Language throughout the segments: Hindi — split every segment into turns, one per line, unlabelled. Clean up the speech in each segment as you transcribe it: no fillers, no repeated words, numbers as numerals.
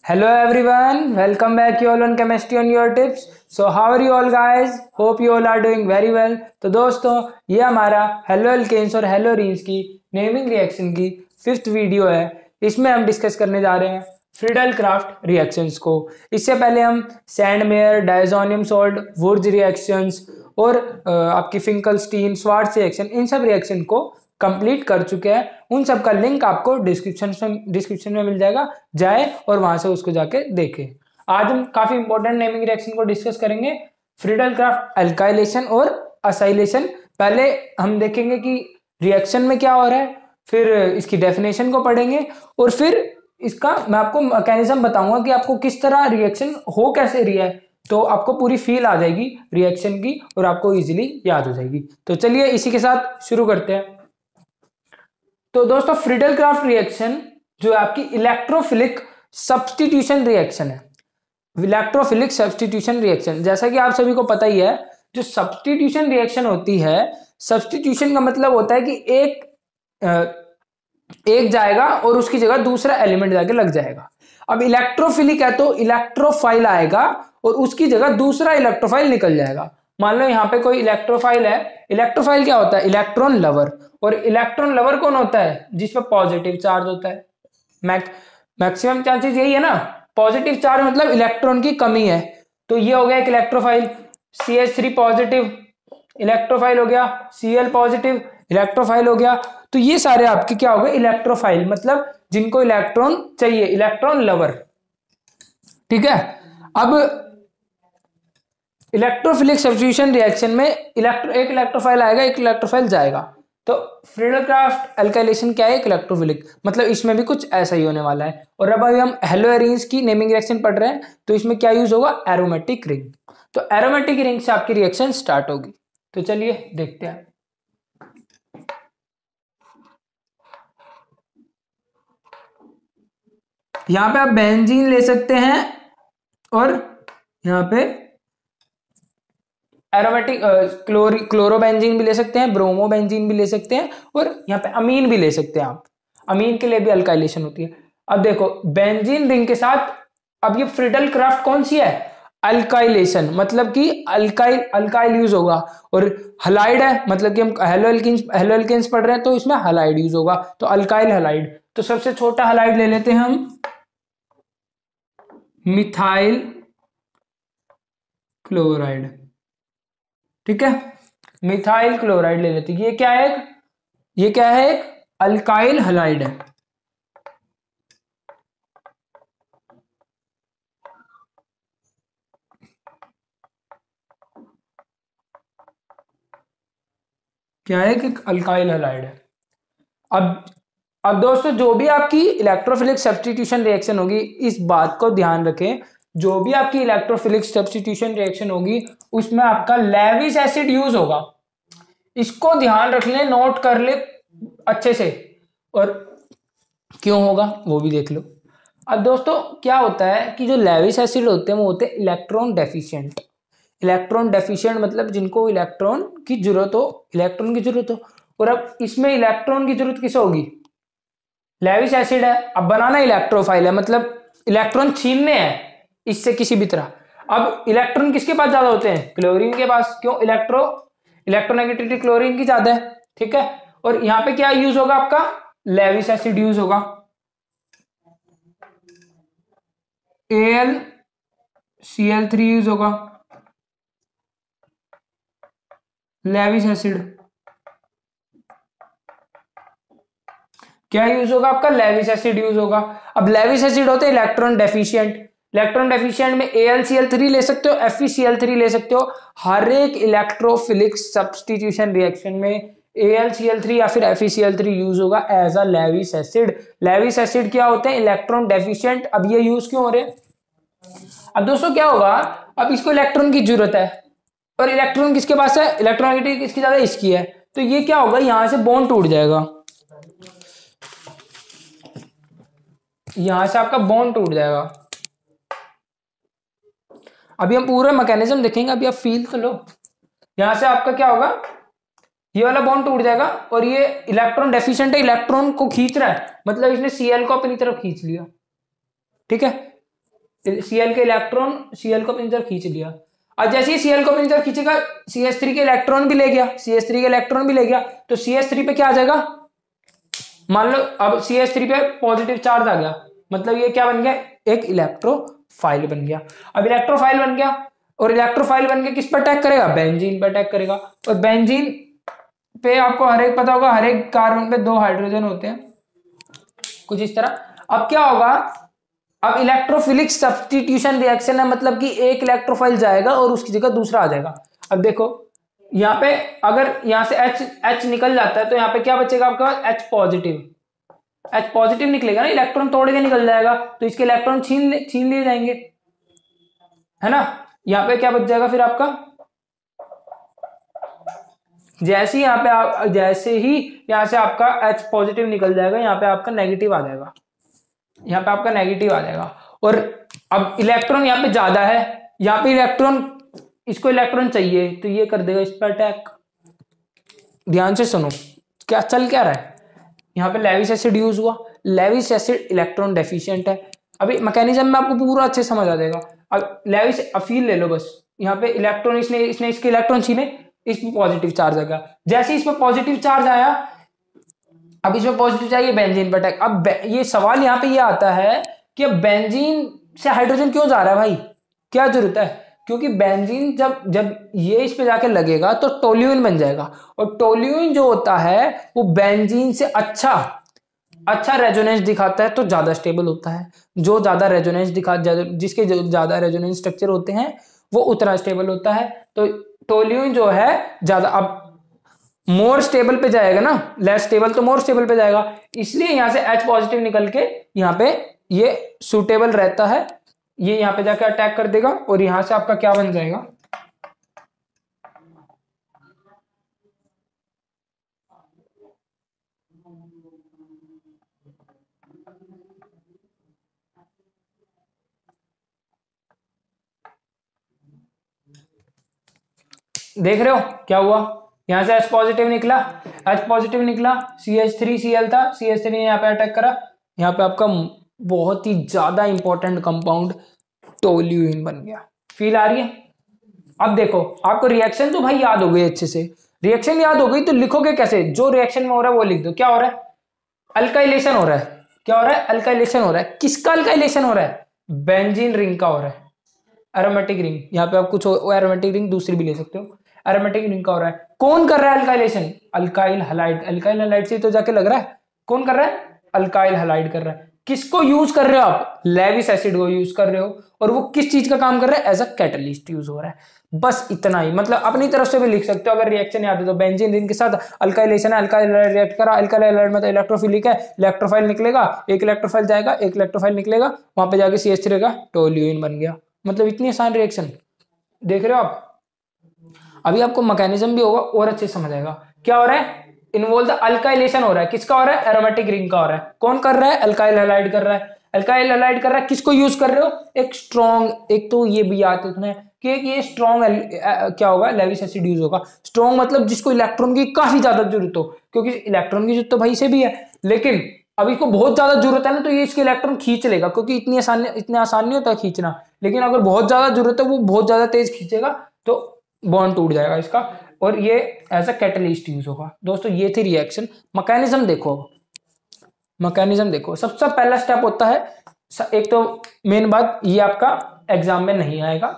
Hello everyone, welcome back you all on chemistry on your tips. So how are you all guys? Hope you all are doing very well. तो दोस्तों ये हमारा हेलो एल्केन्स और हेलो रीन्स की नेमिंग रिएक्शन की 5th वीडियो है। इसमें हम डिस्कस करने जा रहे हैं फ्रीडल क्राफ्ट रिएक्शंस को। इससे पहले हम सैंडमेयर, डायज़ोनियम सॉल्ट, वुर्ज रिएक्शंस और आपकी फिंकलस्टीन, स्वार्ट्ज रिएक्शन, इन सब रिएक्शन को कंप्लीट कर चुके हैं। उन सब का लिंक आपको डिस्क्रिप्शन में मिल जाएगा, जाए और वहां से उसको जाके देखें। आज हम काफी इंपॉर्टेंट नेमिंग रिएक्शन को डिस्कस करेंगे, फ्रीडल क्राफ्ट अल्काइलेशन और असाइलेशन। पहले हम देखेंगे कि रिएक्शन में क्या हो रहा है, फिर इसकी डेफिनेशन को पढ़ेंगे और फिर इसका मैं आपको मैकेनिज्म बताऊंगा कि आपको किस तरह रिएक्शन हो कैसे रही है, तो आपको पूरी फील आ जाएगी रिएक्शन की और आपको इजीली याद हो जाएगी। तो चलिए इसी के साथ शुरू करते हैं। तो दोस्तों फ्रीडल क्राफ्ट रिएक्शन जो है आपकी इलेक्ट्रोफिलिक सब्स्टिट्यूशन रिएक्शन है। इलेक्ट्रोफिलिक सब्स्टिट्यूशन रिएक्शन, जैसा कि आप सभी को पता ही है, जो सब्स्टिट्यूशन रिएक्शन होती है, सब्स्टिट्यूशन का मतलब होता है कि एक जाएगा और उसकी जगह दूसरा एलिमेंट जाके लग जाएगा। अब इलेक्ट्रोफिलिक है तो इलेक्ट्रोफाइल आएगा और उसकी जगह दूसरा इलेक्ट्रोफाइल निकल जाएगा। मान लो यहाँ पे कोई इलेक्ट्रोफाइल है। इलेक्ट्रोफाइल क्या होता है? Electron lover. और इलेक्ट्रॉन लवर कौन होता है? जिसपे पॉजिटिव चार्ज होता है। मैक्सिमम चांसेस यही है ना, पॉजिटिव चार्ज मतलब इलेक्ट्रॉन की कमी है। तो ये हो गया एक इलेक्ट्रोफाइल। CH3 पॉजिटिव इलेक्ट्रोफाइल हो गया, Cl पॉजिटिव इलेक्ट्रोफाइल हो गया। तो ये सारे आपके क्या हो गए? इलेक्ट्रोफाइल, मतलब जिनको इलेक्ट्रॉन चाहिए, इलेक्ट्रॉन लवर। ठीक है। अब इलेक्ट्रोफिलिक सब्स्टिट्यूशन रिएक्शन में एक इलेक्ट्रोफाइल आएगा, एक इलेक्ट्रोफाइल जाएगा। तो फ्रीडल क्राफ्ट अल्काइलेशन क्या है? एक इलेक्ट्रोफिलिक, मतलब इसमें भी कुछ ऐसा ही होने वाला है। और अब अभी हम हेलो एरीन्स की नेमिंग रिएक्शन पढ़ रहे हैं, तो इसमें क्या यूज होगा? Aromatic ring. तो एरोमेटिक रिंग से आपकी रिएक्शन स्टार्ट होगी। तो चलिए देखते हैं। यहां पे आप बेंजीन ले सकते हैं और यहां पे एरोमेटिक क्लोरोबेंजीन भी ले सकते हैं, ब्रोमोबेंजीन भी ले सकते हैं और यहाँ पे अमीन भी ले सकते हैं आप। अमीन के लिए भी अल्काइलेशन होती है। अब देखो बेंजीन रिंग के साथ अब ये फ्रीडल क्राफ्ट कौन सी है? अल्काइलेशन, मतलब कि अल्काइल यूज होगा। और हलाइड है, मतलब कि हम हेलो एल्केन्स पढ़ रहे हैं तो इसमें हलाइड यूज होगा, तो अल्काइल हलाइड। तो सबसे छोटा हलाइड ले लेते हैं हम, मिथाइल क्लोराइड। ठीक है, मिथाइल क्लोराइड ले लेते हैं। ये क्या है? एक अल्काइल हलाइड है। क्या है? कि अल्काइल हलाइड है। अब दोस्तों जो भी आपकी इलेक्ट्रोफिलिक सब्स्टिट्यूशन रिएक्शन होगी, इस बात को ध्यान रखें, जो भी आपकी इलेक्ट्रोफिलिक सब्स्टिट्यूशन रिएक्शन होगी उसमें आपका लेविस एसिड यूज होगा। इसको ध्यान रख ले, नोट कर ले अच्छे से, और क्यों होगा वो भी देख लो। अब दोस्तों क्या होता है कि जो लेविस एसिड होते हैं वो होते हैं इलेक्ट्रॉन डेफिशिएंट। इलेक्ट्रॉन डेफिशिएंट मतलब जिनको इलेक्ट्रॉन की जरूरत हो। और अब इसमें इलेक्ट्रॉन की जरूरत किसे होगी? लेविस एसिड है, अब बनाना इलेक्ट्रोफाइल है, मतलब इलेक्ट्रॉन छीनने हैं इससे किसी भी तरह। अब इलेक्ट्रॉन किसके पास ज्यादा होते हैं? क्लोरीन के पास। क्यों? इलेक्ट्रोनेगेटिविटी क्लोरीन की ज्यादा है। ठीक है। और यहां पे क्या यूज होगा आपका? लेविस एसिड यूज होगा। AlCl3 यूज होगा, लेविस एसिड। क्या यूज होगा आपका? लेविस एसिड यूज होगा। अब लेविस एसिड होते हैं इलेक्ट्रॉन डेफिशिएंट। इलेक्ट्रॉन डेफिशिएंट में AlCl3 ले सकते हो, FeCl3 ले सकते हो। हर एक इलेक्ट्रोफिलिक सब्स्टिट्यूशन रिएक्शन में AlCl3 या फिर FeCl3 यूज होगा as a Lewis acid. Lewis acid क्या होते हैं? Electron deficient. अब ये यूज क्यों हो रहे हैं? अब दोस्तों क्या होगा, अब इसको इलेक्ट्रॉन की जरूरत है और इलेक्ट्रॉन किसके पास है? इलेक्ट्रोनेगेटिविटी किसकी ज्यादा? इसकी है। तो ये क्या होगा, यहां से बॉन्ड टूट जाएगा, यहां से आपका बॉन्ड टूट जाएगा। अभी हम पूरा मैकेनिज्म देखेंगे, अभी आप फील तो लो। यहां से आपका क्या होगा? ये वाला बॉन्ड टूट जाएगा और ये इलेक्ट्रॉन डेफिशिएंट है, इलेक्ट्रॉन को खींच रहा है, मतलब इसने Cl को अपनी तरफ खींच लिया। ठीक है, Cl के इलेक्ट्रॉन Cl को अपनी तरफ खींच लिया। अब जैसे ही Cl को अपनी तरफ खींचेगा CH3 के इलेक्ट्रॉन भी ले गया, CH3 के इलेक्ट्रॉन भी ले गया, तो CH3 पे क्या आ जाएगा, मान लो अब CH3 पे पॉजिटिव चार्ज आ गया, मतलब ये क्या बन गया, एक इलेक्ट्रोफाइल बन गया। अब इलेक्ट्रोफाइल बन गया और इलेक्ट्रोफाइल बन के किस पर अटैक करेगा, बेंजीन पर अटैक करेगा। और बेंजीन पे आपको हर एक पता होगा, हर एक कार्बन पे 2 हाइड्रोजन होते हैं, कुछ इस तरह। अब क्या होगा, अब इलेक्ट्रोफिलिक सब्स्टिट्यूशन रिएक्शन है, मतलब कि एक इलेक्ट्रोफाइल जाएगा और उसकी जगह दूसरा आ जाएगा। अब देखो यहाँ पे अगर यहाँ से H निकल जाता है तो यहाँ पे क्या बचेगा आपका, H पॉजिटिव निकलेगा ना, इलेक्ट्रॉन तोड़ के निकल जाएगा, तो इसके इलेक्ट्रॉन छीन लिए जाएंगे, है ना। यहाँ पे क्या बच जाएगा फिर आपका, जैसे ही यहाँ से आपका H पॉजिटिव निकल जाएगा, यहाँ पे आपका नेगेटिव आ जाएगा, यहाँ पे आपका नेगेटिव आ जाएगा। और अब इलेक्ट्रॉन यहाँ पे ज्यादा है, यहाँ पे इसको इलेक्ट्रॉन चाहिए, तो ये कर देगा इस पर अटैक। ध्यान से सुनो क्या चल क्या रहा है, यहाँ पे लेविस एसिड यूज हुआ, लेविस एसिड इलेक्ट्रॉन डेफिशिएंट है। अभी मैकेनिज्म में आपको पूरा अच्छे समझ आ जाएगा। अब लेविस अफील ले लो बस, यहाँ पे इलेक्ट्रॉन इसने इसके इलेक्ट्रॉन छीने, इस पे पॉजिटिव चार्ज आ गया, जैसे इस पे पॉजिटिव चार्ज आया, अब इसमें पॉजिटिव चाहिए बेंजीन पर अटैक। अब ये सवाल यहाँ पे ये आता है कि अब बेंजीन से हाइड्रोजन क्यों जा रहा है भाई, क्या जरूरत है, क्योंकि बेंजीन जब ये इस पे जाके लगेगा तो टोल्यूइन बन जाएगा, और टोल्यूइन जो होता है वो बेंजीन से अच्छा रेजोनेंस दिखाता है, तो ज्यादा स्टेबल होता है। जो ज्यादा रेजोनेंस जिसके ज्यादा रेजोनेंस स्ट्रक्चर होते हैं वो उतना स्टेबल होता है। तो टोल्यूइन जो है ज्यादा, अब मोर स्टेबल पे जाएगा ना, लेस स्टेबल तो मोर स्टेबल पे जाएगा, इसलिए यहां से H पॉजिटिव निकल के यहाँ पे ये सुटेबल रहता है, ये यहाँ पे जाके अटैक कर देगा और यहां से आपका क्या बन जाएगा, देख रहे हो क्या हुआ, यहां से H पॉजिटिव निकला, CH3Cl था, CH3 ने यहाँ पे अटैक करा, यहाँ पे आपका बहुत ही ज्यादा इंपॉर्टेंट कंपाउंड टोल्यूइन बन गया। फील आ रही है। अब देखो आपको रिएक्शन तो भाई याद हो गई अच्छे से, रिएक्शन याद हो गई तो लिखोगे कैसे, जो रिएक्शन में हो रहा है वो लिख दो। क्या हो रहा है, अल्काइलेशन हो रहा है। क्या हो रहा है, अल्काइलेशन हो रहा है। किसका अल्काइलेशन हो रहा है, बेंजीन रिंग का हो रहा है, एरोमेटिक रिंग। यहाँ पे आप कुछ एरोमेटिक रिंग दूसरी भी ले सकते हो, एरोमेटिक रिंग का हो रहा है। कौन कर रहा है alkylation, alkyl halide. Alkyl halide से तो जाके लग रहा है, कौन कर रहा है, अल्काइल हलाइड कर रहा है। किसको यूज कर रहे हो आप, लेविस एसिड को यूज कर रहे हो, और वो किस चीज का काम कर रहा है, एज अ कैटलिस्ट यूज हो रहा है। बस इतना ही, मतलब अपनी तरफ से भी लिख सकते हो अगर रिएक्शन याद है तो। बेंजीन रिंग के साथ अल्काइलेशन है, अल्काइल रिएक्ट करा, अल्काइल हलाइड में तो इलेक्ट्रोफिलिक है, इलेक्ट्रोफाइल निकलेगा, एक इलेक्ट्रोफाइल जाएगा, एक इलेक्ट्रोफाइल निकलेगा, वहां पे जाके CH3 का टोल्यूइन बन गया। मतलब इतनी आसान रिएक्शन, देख रहे हो आप। अभी आपको मैकेनिज्म भी होगा और अच्छे समझ आएगा। क्या हो रहा है, इन्वॉल्व द अल्काइलेशन हो रहा है। किसका हो रहा है, एरोमेटिक रिंग का हो रहा है। कौन कर रहा है, अल्काइल हलाइड कर रहा है। अल्काइल हलाइड कर रहा है, किसको यूज कर रहे हो, एक स्ट्रॉन्ग, एक तो ये भी याद रखना है कि ये स्ट्रॉन्ग क्या होगा, लेविस एसिड यूज होगा। स्ट्रॉन्ग मतलब जिसको इलेक्ट्रॉन की काफी ज्यादा जरूरत हो, क्योंकि इलेक्ट्रॉन की जरूरत तो भाई से भी है, लेकिन अब इसको बहुत ज्यादा जरूरत है ना, तो ये इसके इलेक्ट्रॉन खींच लेगा, क्योंकि इतनी आसान नहीं होता खींचना, लेकिन अगर बहुत ज्यादा जरूरत है वो बहुत ज्यादा तेज खींचेगा तो बॉन्ड टूट जाएगा इसका, और ये एज अ कैटलिस्ट यूज होगा। दोस्तों ये थी रिएक्शन। मैकेनिज्म देखो, मैकेनिज्म देखो। सबसे पहला स्टेप होता है, एक तो मेन बात ये आपका एग्जाम में नहीं आएगा,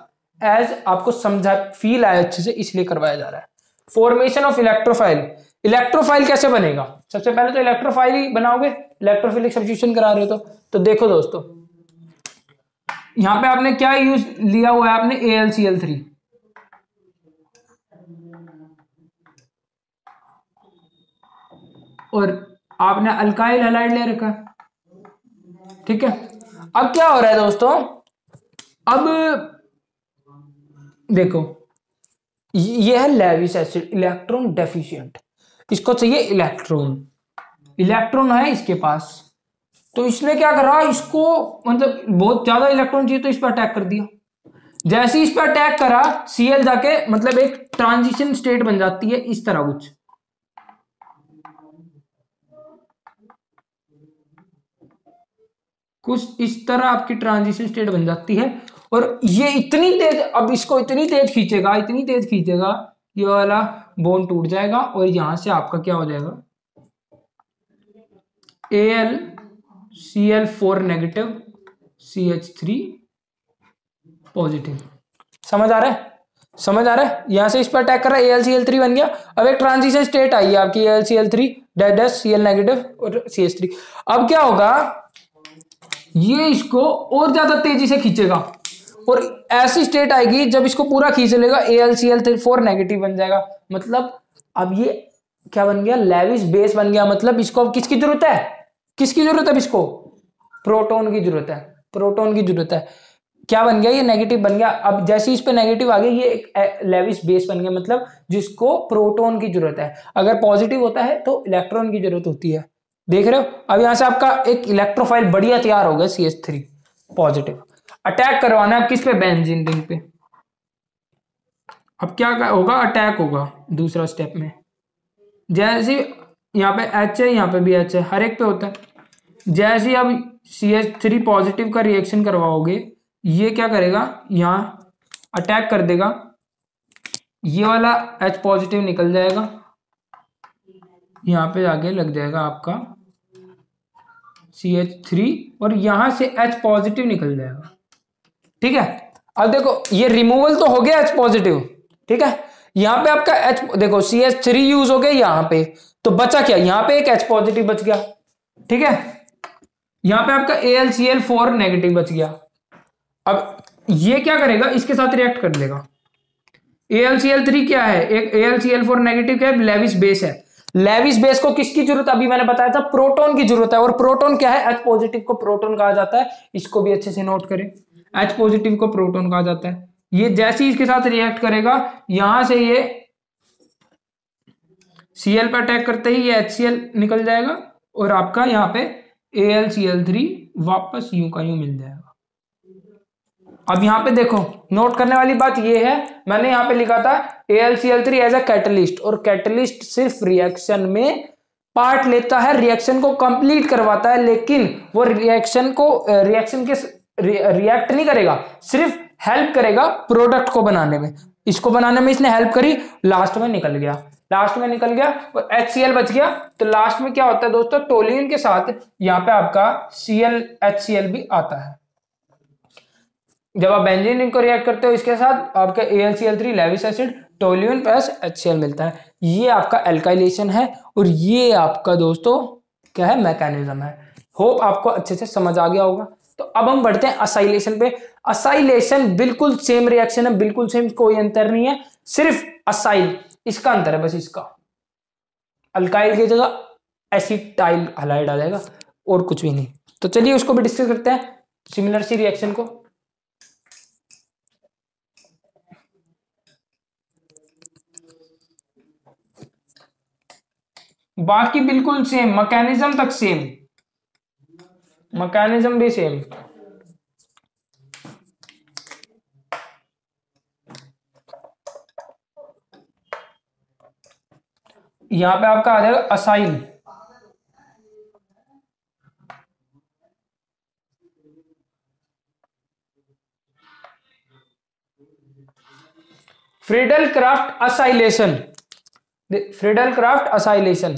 एज आपको समझा फील आया अच्छे से इसलिए करवाया जा रहा है। Formation of electrophile. इलेक्ट्रोफाइल कैसे बनेगा, सबसे पहले तो इलेक्ट्रोफाइल ही बनाओगे, इलेक्ट्रोफिलिक सब्स्टिट्यूशन करा रहे हो तो देखो दोस्तों यहां पे आपने क्या यूज लिया हुआ है, आपने AlCl3, और आपने अल्काइल हैलाइड ले रखा है। ठीक है, अब क्या हो रहा है दोस्तों, अब देखो ये है लेविस एसिड, इलेक्ट्रॉन डेफिशिएंट, इसको चाहिए इलेक्ट्रॉन, इलेक्ट्रॉन है इसके पास, तो इसने क्या करा, इसको मतलब बहुत ज्यादा इलेक्ट्रॉन चाहिए तो इस पर अटैक कर दिया। जैसे इस पर अटैक करा, Cl जाके मतलब एक ट्रांजिशन स्टेट बन जाती है इस तरह कुछ, कुछ इस तरह आपकी ट्रांजिशन स्टेट बन जाती है। और ये इतनी तेज, अब इसको इतनी तेज खींचेगा, इतनी तेज खींचेगा, ये वाला बॉन्ड टूट जाएगा और यहां से आपका क्या हो जाएगा, AlCl4 नेगेटिव CH3 पॉजिटिव। समझ आ रहा है, समझ आ रहा है। यहां से इस पर अटैक कर रहा है, AlCl3 बन गया। अब एक ट्रांजिशन स्टेट आई है आपकी AlCl3 डैश Cl नेगेटिव और CH3। अब क्या होगा, ये इसको और ज्यादा तेजी से खींचेगा और ऐसी स्टेट आएगी जब इसको पूरा खींच लेगा, AlCl4 नेगेटिव बन जाएगा। मतलब अब ये क्या बन गया, लेविस बेस बन गया। मतलब इसको अब किसकी जरूरत है, किसकी जरूरत है, इसको प्रोटॉन की जरूरत है, प्रोटॉन की जरूरत है। क्या बन गया, ये नेगेटिव बन गया। अब जैसे इस पे नेगेटिव आ गया, ये एक लेविस बेस बन गया, मतलब जिसको प्रोटॉन की जरूरत है। अगर पॉजिटिव होता है तो इलेक्ट्रॉन की जरूरत होती है। देख रहे हो, अब यहां से आपका एक इलेक्ट्रोफाइल बढ़िया तैयार हो गया, CH3 पॉजिटिव। अटैक करवाना है किस पे, बेंजीन रिंग पे। अब क्या होगा, अटैक होगा दूसरा स्टेप में। जैसे यहाँ पे H है, यहाँ पे भी H है, हर एक पे होता है। जैसे अब CH3 पॉजिटिव का रिएक्शन करवाओगे, ये क्या करेगा, यहाँ अटैक कर देगा, ये वाला H पॉजिटिव निकल जाएगा, यहाँ पे आगे लग जाएगा आपका CH3 और यहां से H पॉजिटिव निकल जाएगा। ठीक है, अब देखो ये रिमूवल तो हो गया H पॉजिटिव। ठीक है, यहां पे आपका H देखो CH3 यूज हो गया यहां पे, तो बचा क्या, यहां पे एक H पॉजिटिव बच गया। ठीक है, यहां पे आपका AlCl4 नेगेटिव बच गया। अब ये क्या करेगा, इसके साथ रिएक्ट कर लेगा। AlCl3 क्या है, एक AlCl4 नेगेटिव क्या है, लेविस बेस है। लेविस बेस को किसकी जरूरत, अभी मैंने बताया था प्रोटॉन की जरूरत है। और प्रोटॉन क्या है, H पॉजिटिव को प्रोटॉन कहा जाता है। इसको भी अच्छे से नोट करें, H पॉजिटिव को प्रोटॉन कहा जाता है। ये जैसे ही इसके साथ रिएक्ट करेगा, यहां से ये Cl पर अटैक करते ही ये HCl निकल जाएगा और आपका यहाँ पे AlCl3 वापस यूं का यूं मिल जाएगा। अब यहां पे देखो, नोट करने वाली बात ये है, मैंने यहां पे लिखा था AlCl3 एज अ कैटलिस्ट, और कैटलिस्ट सिर्फ रिएक्शन में पार्ट लेता है, रिएक्शन को कंप्लीट करवाता है, लेकिन वो रिएक्शन के रिएक्ट नहीं करेगा, सिर्फ हेल्प करेगा प्रोडक्ट को बनाने में। इसको बनाने में इसने हेल्प करी, लास्ट में निकल गया, लास्ट में निकल गया और HCl बच गया। तो लास्ट में क्या होता है दोस्तों, टोल्यून के साथ यहाँ पे आपका HCl भी आता है। जब आप बेंजीन रिंग को रिएक्ट करते हो, इसके साथ आपका AlCl3 Lewis acid, toluene plus HCl मिलता है। ये आपका एल्काइलेशन है और ये आपका दोस्तों क्या है, मैकेनिज्म है। होप आपको अच्छे से समझ आ गया होगा। तो अब हम बढ़ते हैं असाइलेशन पे। असाइलेशन बिल्कुल सेम रिएक्शन है, बिल्कुल सेम, कोई अंतर नहीं है, सिर्फ असाइल इसका अंतर है बस। इसका अल्काइल की जगह एसिटाइल हलाइड आ जाएगा और कुछ भी नहीं। तो चलिए उसको भी डिस्कस करते हैं, सिमिलर सी रिएक्शन को। बाकी बिल्कुल सेम, मैकेनिज्म तक सेम, मैकेनिज्म भी सेम। यहां पे आपका आ जाएगा acyl, Friedel craft acylation, Friedel craft acylation.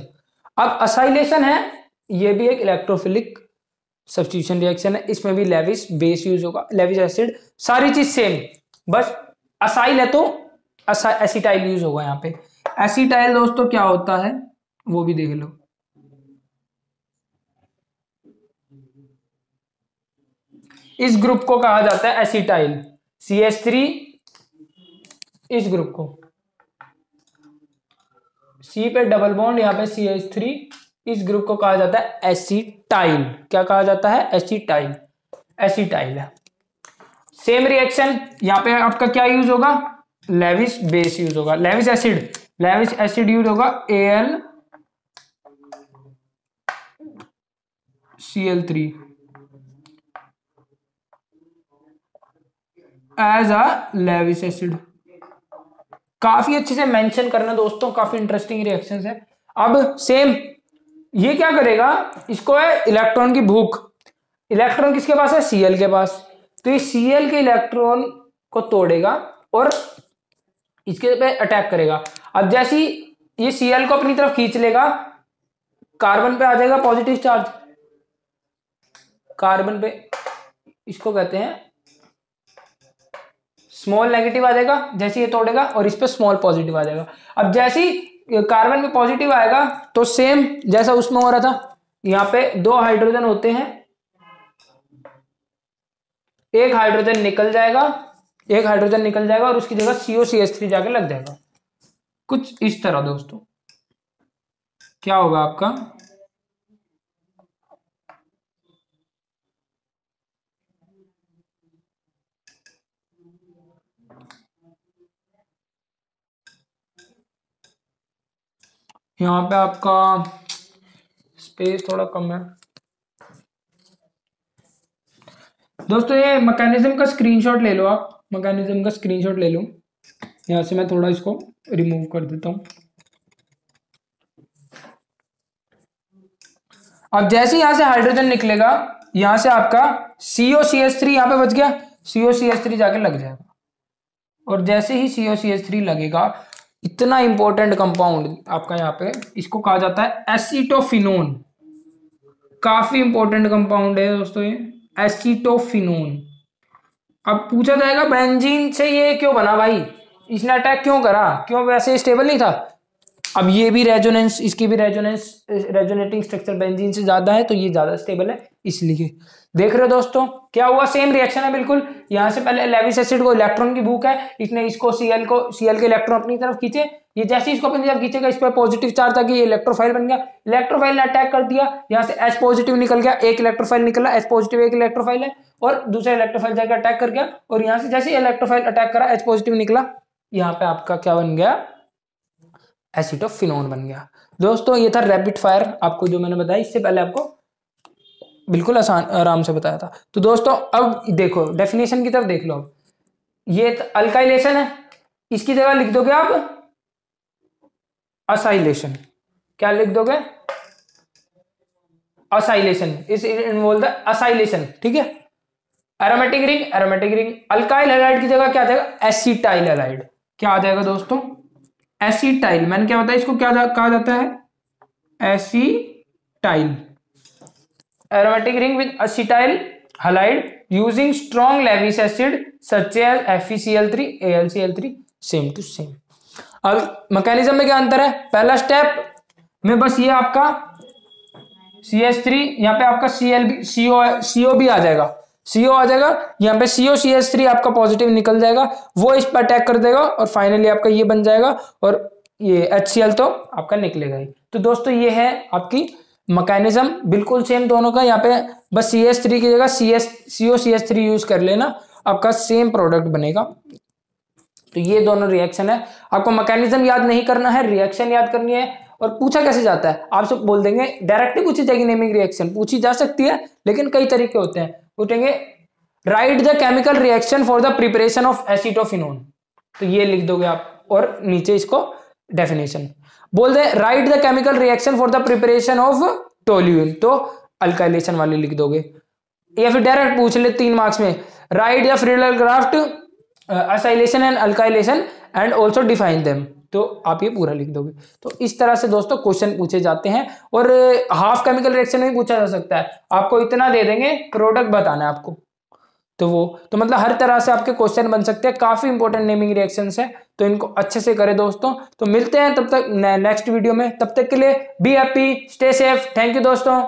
अब असाइलेशन है, ये भी एक इलेक्ट्रोफिलिक सब्स्टिट्यूशन रिएक्शन है, इसमें भी लेविस बेस यूज होगा, लेविस एसिड, सारी चीज सेम, बस असाइल है तो एसिटाइल यूज होगा। यहाँ पे एसिटाइल दोस्तों क्या होता है वो भी देख लो। इस ग्रुप को कहा जाता है एसिटाइल, CH3 इस ग्रुप को, C पे डबल बॉन्ड, यहाँ पे CH3, इस ग्रुप को कहा जाता है एसिटाइल। क्या कहा जाता है, एसिटाइल, एसिटाइल है। सेम रिएक्शन, यहाँ पे आपका क्या यूज होगा, लेविस बेस यूज होगा, Levi's acid, Lewis acid use होगा, AlCl3 as a Lewis acid. काफी अच्छे से मेंशन करना दोस्तों, काफी इंटरेस्टिंग रिएक्शंस है। अब सेम ये क्या करेगा, इसको है इलेक्ट्रॉन की भूख, इलेक्ट्रॉन किसके पास है, Cl के पास। तो ये Cl के इलेक्ट्रॉन को तोड़ेगा और इसके पे अटैक करेगा। अब जैसे ही ये Cl को अपनी तरफ खींच लेगा, कार्बन पे आ जाएगा पॉजिटिव चार्ज, कार्बन पे इसको कहते हैं स्मॉल नेगेटिव आ जाएगा जैसे ये तोड़ेगा, और इस पे स्मॉल पॉजिटिव आ जाएगा। अब जैसे ही कार्बन पे पॉजिटिव आएगा तो सेम जैसा उसमें हो रहा था, यहाँ पे 2 हाइड्रोजन होते हैं, एक हाइड्रोजन निकल जाएगा, एक हाइड्रोजन निकल जाएगा और उसकी जगह COCH3 जाके लग जाएगा, कुछ इस तरह दोस्तों। क्या होगा आपका, यहाँ पे आपका स्पेस थोड़ा कम है दोस्तों। ये मैकेनिज्म का स्क्रीनशॉट ले लो आप, मैकेनिज्म का स्क्रीनशॉट ले लो। यहाँ से मैं थोड़ा इसको रिमूव कर देता हूँ। अब जैसे यहाँ से हाइड्रोजन निकलेगा, यहाँ से आपका COCH3 यहाँ पे बच गया, COCH3 जाके लग जाएगा, और जैसे ही COCH3 लगेगा, इतना इंपॉर्टेंट कंपाउंड आपका यहाँ पे, इसको कहा जाता है एसीटोफिनोन। काफी इंपॉर्टेंट कंपाउंड है दोस्तों ये एसीटोफिनोन। अब पूछा जाएगा बेंजीन से ये क्यों बना भाई, इसने अटैक क्यों करा, क्यों वैसे स्टेबल नहीं था। अब ये भी रेजोनेंस, इसकी भी रेजोनेटिंग स्ट्रक्चर बेंजीन से ज्यादा है, तो ये ज्यादा स्टेबल है इसलिए। देख रहे हो दोस्तों क्या हुआ, सेम रिएक्शन है बिल्कुल। यहाँ से पहले लेविस एसिड को इलेक्ट्रॉन की भूख है, इसने इसको Cl के इलेक्ट्रॉन अपनी तरफ खींचे, ये जैसे ही इसको अपनी तरफ खींचेगा इस पर पॉजिटिव चार्ज था कि ये इलेक्ट्रोफाइल बन गया, इलेक्ट्रोफाइल ने अटैक कर दिया, यहाँ से H पॉजिटिव निकल गया, एक इलेक्ट्रोफाइल निकला, H पॉजिटिव एक इलेक्ट्रोफाइल है, और दूसरा इलेक्ट्रोफाइल जाकर अटैक कर गया, और यहाँ से जैसे इलेक्ट्रोफाइल अटैक करा H पॉजिटिव निकला, यहाँ पे आपका क्या बन गया, एसीटोफिनोन बन गया। दोस्तों ये था रैपिड फायर आपको जो मैंने बताया, इससे पहले आपको बिल्कुल आसान आराम से बताया था। तो दोस्तों अब देखो डेफिनेशन की तरफ देख लो। ये अल्काइलेशन है, इसकी जगह लिख दोगे आप असाइलेशन। क्या लिख दोगे, असाइलेशन, इस इन्वॉल्व द असाइलेशन, ठीक है। Aromatic ring, aromatic ring, alkyl halide की जगह क्या आ जाएगा, एसिटाइल हैलाइड। क्या आ जाएगा दोस्तों, एसिटाइल। मैंने क्या बताया इसको क्या कहा जाता है, acetyl. Aromatic ring with acetyl halide using strong Lewis acid such as FeCl3 AlCl3, same to same. अब मैकेनिज्म में क्या अंतर है, पहला स्टेप में बस ये आपका CH3, यहाँ पे आपका CO भी आ जाएगा, CO आ जाएगा, यहाँ पे COCH3 आपका पॉजिटिव निकल जाएगा, वो इस पर अटैक कर देगा, और फाइनली आपका ये बन जाएगा, और ये HCl तो आपका निकलेगा ही। तो दोस्तों ये है आपकी मैकेनिज्म, बिल्कुल सेम दोनों का। यहाँ पे बस CH3 की जगह COCH3 यूज कर लेना, आपका सेम प्रोडक्ट बनेगा। तो ये दोनों रिएक्शन है, आपको मैकेनिज्म याद नहीं करना है, रिएक्शन याद करनी है। और पूछा कैसे जाता है, आपसे बोल देंगे, डायरेक्टली पूछी जाएगी नेमिंग रिएक्शन, पूछी जा सकती है लेकिन कई तरीके होते हैं। पूछेंगे write the chemical reaction for the preparation of acetophenone, तो ये लिख दोगे आप, और नीचे इसको डेफिनेशन बोल दे, write the chemical reaction for the preparation of toluene, तो अल्काइलेशन वाले लिख दोगे। या फिर डायरेक्ट पूछ ले 3 मार्क्स में, right the Friedel craft acylation and alkylation and also define them, तो आप ये पूरा लिख दोगे। तो इस तरह से दोस्तों क्वेश्चन पूछे जाते हैं, और हाफ केमिकल रिएक्शन में पूछा जा सकता है, आपको इतना दे देंगे, प्रोडक्ट बताना है आपको, तो मतलब हर तरह से आपके क्वेश्चन बन सकते हैं। काफी इंपॉर्टेंट नेमिंग रिएक्शंस है, तो इनको अच्छे से करें दोस्तों। तो मिलते हैं तब तक नेक्स्ट वीडियो में, तब तक के लिए be happy, stay safe, thank you दोस्तों।